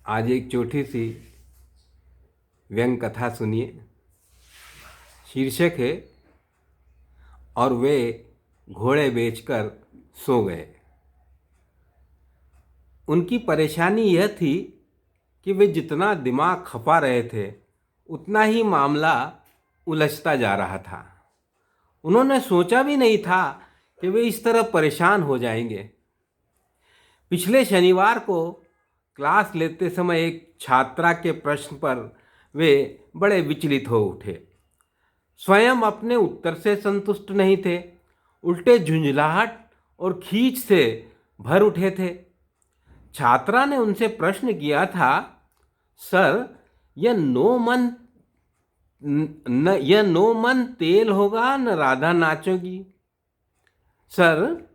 आज एक छोटी सी व्यंग कथा सुनिए। शीर्षक है और वे घोड़े बेचकर सो गए। उनकी परेशानी यह थी कि वे जितना दिमाग खपा रहे थे उतना ही मामला उलझता जा रहा था। उन्होंने सोचा भी नहीं था कि वे इस तरह परेशान हो जाएंगे। पिछले शनिवार को क्लास लेते समय एक छात्रा के प्रश्न पर वे बड़े विचलित हो उठे। स्वयं अपने उत्तर से संतुष्ट नहीं थे, उल्टे झुंझलाहट और खींच से भर उठे थे। छात्रा ने उनसे प्रश्न किया था, सर, यह नो मन तेल होगा न राधा नाचोगी। सर,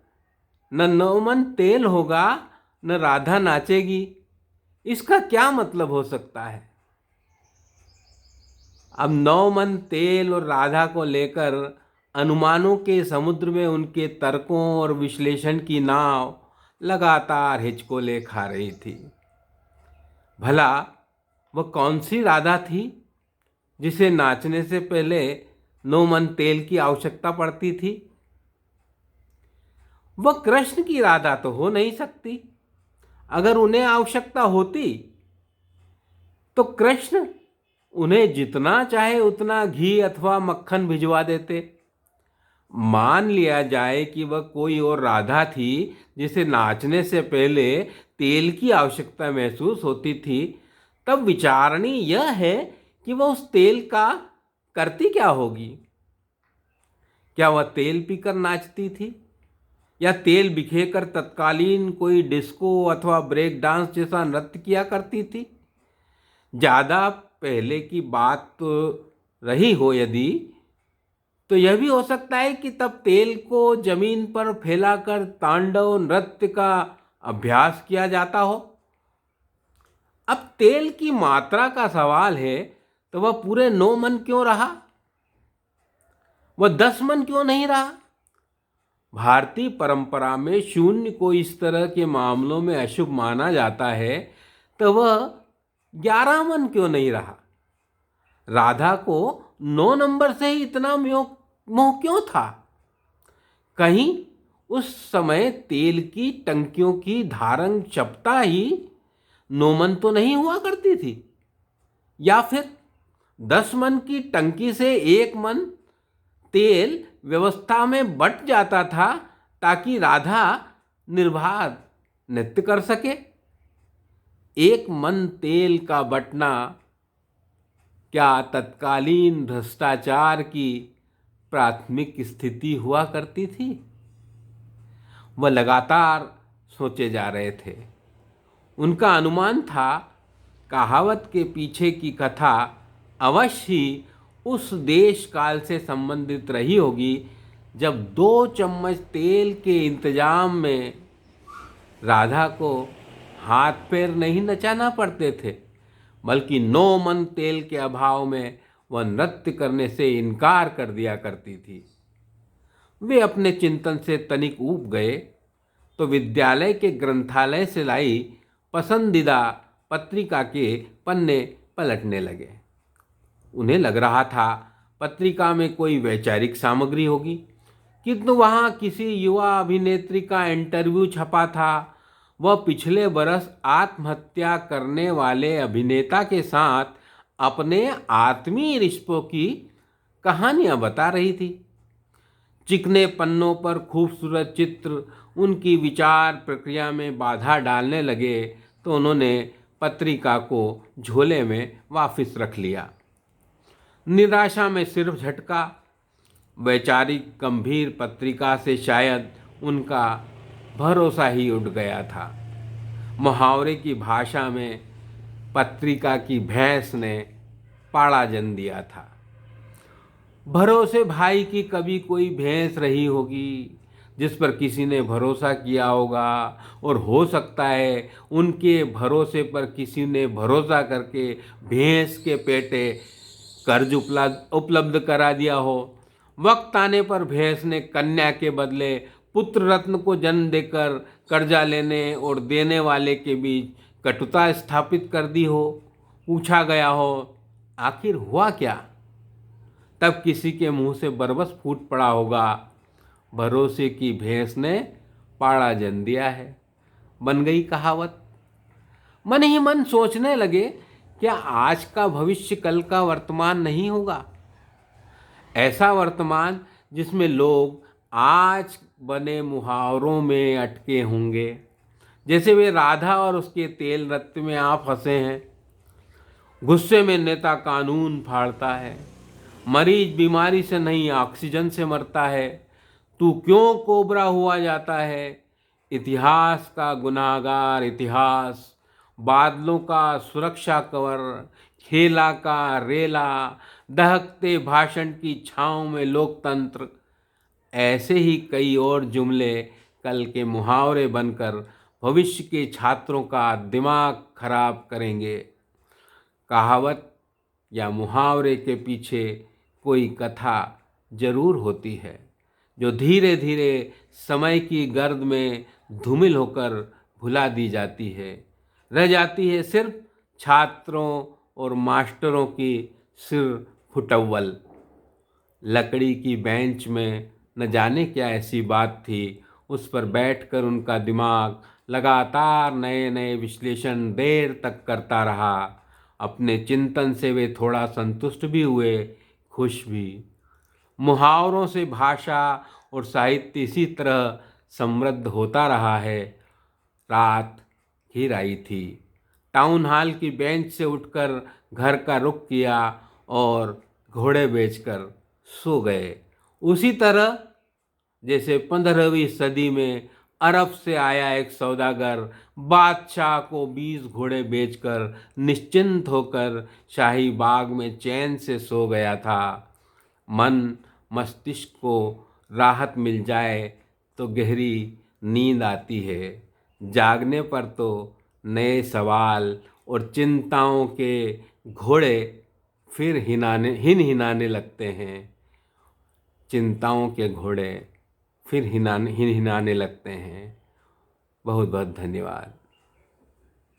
न नो मन तेल होगा न राधा नाचेगी, इसका क्या मतलब हो सकता है? अब नौ मन तेल और राधा को लेकर अनुमानों के समुद्र में उनके तर्कों और विश्लेषण की नाव लगातार हिचकोले खा रही थी। भला वह कौन सी राधा थी जिसे नाचने से पहले नौ मन तेल की आवश्यकता पड़ती थी? वह कृष्ण की राधा तो हो नहीं सकती। अगर उन्हें आवश्यकता होती तो कृष्ण उन्हें जितना चाहे उतना घी अथवा मक्खन भिजवा देते। मान लिया जाए कि वह कोई और राधा थी जिसे नाचने से पहले तेल की आवश्यकता महसूस होती थी, तब विचारणीय यह है कि वह उस तेल का करती क्या होगी। क्या वह तेल पीकर नाचती थी या तेल बिखेकर तत्कालीन कोई डिस्को अथवा ब्रेक डांस जैसा नृत्य किया करती थी? ज़्यादा पहले की बात तो रही हो यदि, तो यह भी हो सकता है कि तब तेल को जमीन पर फैलाकर तांडव नृत्य का अभ्यास किया जाता हो। अब तेल की मात्रा का सवाल है तो वह पूरे 9 मन क्यों रहा? वह 10 मन क्यों नहीं रहा? भारतीय परंपरा में शून्य को इस तरह के मामलों में अशुभ माना जाता है, तो वह 11 मन क्यों नहीं रहा? राधा को 9 नंबर से ही इतना मोह क्यों था? कहीं उस समय तेल की टंकियों की धारक क्षमता ही 9 मन तो नहीं हुआ करती थी? या फिर 10 मन की टंकी से 1 मन तेल व्यवस्था में बट जाता था ताकि राधा निर्बाध नृत्य कर सके? 1 मन तेल का बटना क्या तत्कालीन भ्रष्टाचार की प्राथमिक स्थिति हुआ करती थी? वह लगातार सोचे जा रहे थे। उनका अनुमान था, कहावत के पीछे की कथा अवश्य ही उस देश काल से संबंधित रही होगी जब 2 चम्मच तेल के इंतजाम में राधा को हाथ पैर नहीं नचाना पड़ते थे, बल्कि 9 मन तेल के अभाव में वह नृत्य करने से इनकार कर दिया करती थी। वे अपने चिंतन से तनिक ऊब गए तो विद्यालय के ग्रंथालय से लाई पसंदीदा पत्रिका के पन्ने पलटने लगे। उन्हें लग रहा था पत्रिका में कोई वैचारिक सामग्री होगी, किंतु वहाँ किसी युवा अभिनेत्री का इंटरव्यू छपा था। वह पिछले बरस आत्महत्या करने वाले अभिनेता के साथ अपने आत्मीय रिश्तों की कहानियाँ बता रही थी। चिकने पन्नों पर खूबसूरत चित्र उनकी विचार प्रक्रिया में बाधा डालने लगे तो उन्होंने पत्रिका को झोले में वापस रख लिया। निराशा में सिर झटका। वैचारिक गंभीर पत्रिका से शायद उनका भरोसा ही उठ गया था। मुहावरे की भाषा में पत्रिका की भैंस ने पाड़ा जन दिया था। भरोसे भाई की कभी कोई भैंस रही होगी जिस पर किसी ने भरोसा किया होगा, और हो सकता है उनके भरोसे पर किसी ने भरोसा करके भैंस के पेटे कर्ज उपलब्ध करा दिया हो। वक्त आने पर भैंस ने कन्या के बदले पुत्र रत्न को जन्म देकर कर्जा लेने और देने वाले के बीच कटुता स्थापित कर दी हो, पूछा गया हो आखिर हुआ क्या, तब किसी के मुंह से बरबस फूट पड़ा होगा, भरोसे की भैंस ने पाड़ा जन दिया है। बन गई कहावत। मन ही मन सोचने लगे, क्या आज का भविष्य कल का वर्तमान नहीं होगा? ऐसा वर्तमान जिसमें लोग आज बने मुहावरों में अटके होंगे, जैसे वे राधा और उसके तेल रत्न में आप फंसे हैं। गुस्से में नेता कानून फाड़ता है, मरीज बीमारी से नहीं ऑक्सीजन से मरता है, तू क्यों कोबरा हुआ जाता है। इतिहास का गुनाहगार इतिहास, बादलों का सुरक्षा कवर, खेला का रेला, दहकते भाषण की छांव में लोकतंत्र। ऐसे ही कई और जुमले कल के मुहावरे बनकर भविष्य के छात्रों का दिमाग खराब करेंगे। कहावत या मुहावरे के पीछे कोई कथा जरूर होती है, जो धीरे धीरे समय की गर्द में धूमिल होकर भुला दी जाती है। रह जाती है सिर्फ छात्रों और मास्टरों की सिर फुटव्वल। लकड़ी की बेंच में न जाने क्या ऐसी बात थी, उस पर बैठकर उनका दिमाग लगातार नए नए विश्लेषण देर तक करता रहा। अपने चिंतन से वे थोड़ा संतुष्ट भी हुए, खुश भी। मुहावरों से भाषा और साहित्य इसी तरह समृद्ध होता रहा है। रात घिर आई थी। टाउन हॉल की बेंच से उठकर घर का रुख किया और घोड़े बेचकर सो गए। उसी तरह जैसे 15वीं सदी में अरब से आया एक सौदागर बादशाह को 20 घोड़े बेचकर निश्चिंत होकर शाही बाग में चैन से सो गया था। मन मस्तिष्क को राहत मिल जाए तो गहरी नींद आती है, जागने पर तो नए सवाल और चिंताओं के घोड़े फिर हिन हिनाने लगते हैं। चिंताओं के घोड़े फिर हिन हिनाने लगते हैं। बहुत बहुत धन्यवाद।